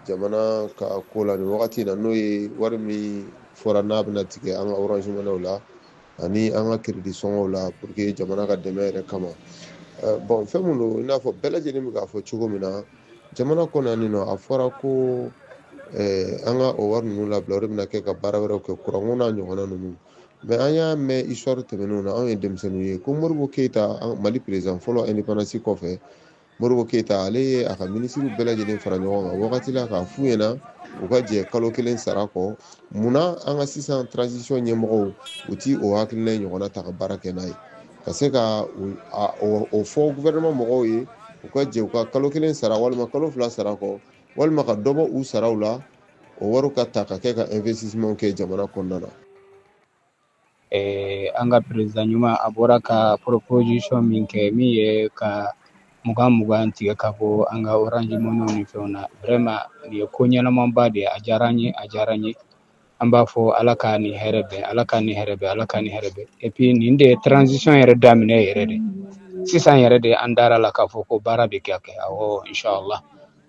jamana ka ko la nin wagati na n'o ye wari min fɔra n'a bɛna tigɛ an ka orange la ani an ka crédit sɔngɔw la pour que jamana ka dɛmɛ yɛrɛ kama bon fɛn mun don i n'a fɔ bɛɛ lajɛlen bɛ k'a fɔ cogo min na jamana kɔnɔ yan nɔ a fɔra ko an ka o wari ninnu labila o de bɛna kɛ ka baara wɛrɛw kɛ kuranko n'a ɲɔgɔnna ninnu an y'a mɛn histoire tɛmɛnenw na anw ye denmisɛnninw ye ko moribo keyita mali président fɔlɔ indépendance kɔfɛ moribo keyita ale ye a ka minisiriw bɛɛ lajɛlen fara ɲɔgɔn kan wagati la k'a f'u ɲɛna u ka jɛ kalo kelen sara kɔ munna an ka sisan transition ɲɛmɔgɔw u ti o hakilina ɲɔgɔnna ta ka baara kɛ n'a ye ka se ka o fɔ gouvernement mɔgɔw ye u ka jɛ u ka kalo kelen sara walima kalo fila sara kɔ walima ka dɔ bɔ u saraw la o wariw ka ta ka kɛ ka investissement kɛ jamana kɔnɔna na an ka président ɲuman a bɔra ka proposition min kɛ min ye ka mugan tigɛ ka bɔ an ka orange money ni fɛnw na vraiment nin ye ko ɲɛnamaba de ye a diyara n ye an b'a fɔ ala ka ni hɛrɛ bɛn ala ka ni hɛrɛ bɛn ala ka ni hɛrɛ bɛn et puis nin de ye transition yɛrɛ daminɛ yɛrɛ de sisan yɛrɛ de an dara la k'a fɔ ko baara bɛ kɛ awɔ inshallah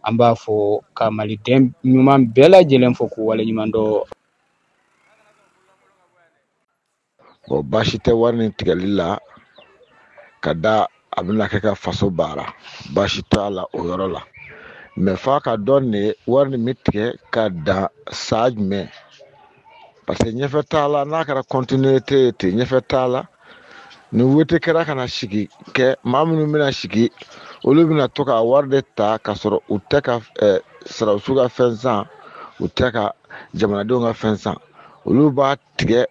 an b'a fɔ ka maliden ɲuman bɛɛ lajɛlen fɔ k'u wale ɲuman dɔ bon baasi tɛ wari ni tigɛli la ka da a bɛna kɛ ka faso baara baasi t'a la o yɔrɔ la mɛ f'a ka dɔn de wari nin bɛ tigɛ ka dan saa jumɛn parce que ɲɛfɛ t'a la n'a kɛra continuité ye ten ɲɛfɛ t'a la ni wete kɛra ka na sigi kɛ maa minnu bɛna sigi olu bɛna to ka wari de ta ka sɔrɔ u tɛ ka sarasiw ka fɛn san u tɛ ka jamanadenw ka fɛn san olu b'a tigɛ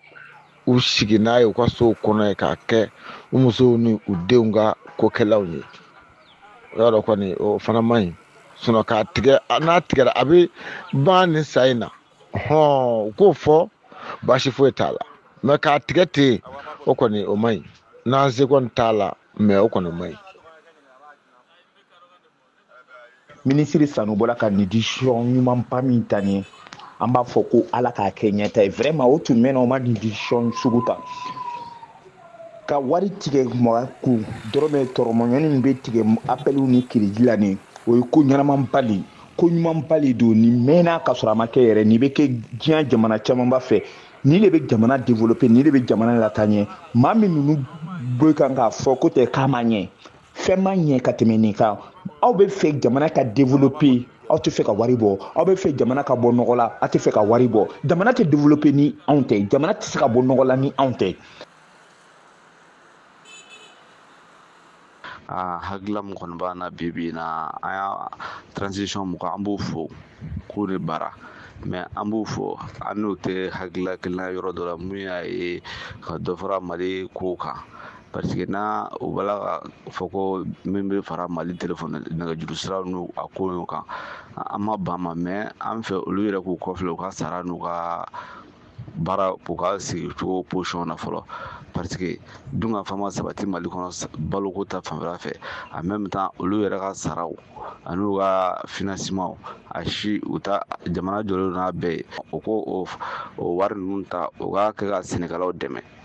u sigi n'a ye u ka sow kɔnɔ ye k'a kɛ u musow ni u denw ka kokɛlaw ye o y'a dɔn kɔni o fana man ɲi sinɔn k'a tigɛ n'a tigɛra a bɛ ban nin sa in na u k'o fɔ baasi foyi t'a la mɛ k'a tigɛ ten o kɔni o man ɲi n'an se kɔni t'a la mɛ o kɔni man ɲi. minisiri sanu bɔra ka nin décision ɲumanba min ta nin an b'a fɔ ko ala k'a kɛ ɲɛta ye vraiment o tun mɛnna o ma nin décision sugu ta ka wari tigɛ mɔgɔ kun dɔrɔmɛ tɔrɔmɔɲɔni min bɛ tigɛ appeliw ni crédit la nin o ye ko ɲɛnamanba de ko ɲumanba de don nin mɛnna ka sɔrɔ a ma kɛ yɛrɛ nin bɛ kɛ diɲɛ jamana camanba fɛ nin de bɛ jamana développer nin de bɛ jamana lataa ɲɛ maa min ninnu bɛ kan k'a fɔ ko tɛ k'a ma ɲɛ fɛn ma ɲɛ ka tɛmɛ nin kan aw bɛ fɛ jamana ka développer aw tɛ fɛ ka wari bɔ aw bɛ fɛ jamana ka bɔ nɔgɔ la aw tɛ fɛ ka wari bɔ jamana tɛ développer ni anw tɛ jamana tɛ se ka bɔ nɔgɔ la ni anw tɛ. hakilila mun kɔni b'an na bi bi in na an y'a transition mun kan an b'o fo k'o de bara mɛ an b'o fɔ an n'o tɛ hakilila kelen yɔrɔ dɔ la mun y'a ye ka dɔ fara mali kow kan parce que n'a o b'a la ka fɔ ko min bɛ fara mali téléphone nɛgɛjuru siraw n'u a ko y'o kan an ma ban ma mɛ an fɛ olu yɛrɛ k'u kɔfilɛ u ka sara n'u ka baara k'u ka sigi cogo position na fɔlɔ parce que dunkafa fama sabati mali kɔnɔ baloko ta fanfɛla fɛ en même temps olu yɛrɛ ka saraw ani u ka financement a si u ta jamana jɔlen n'a bɛɛ ye o ko o wari ninnu ta u ka kɛ ka sɛnɛkɛlaw dɛmɛ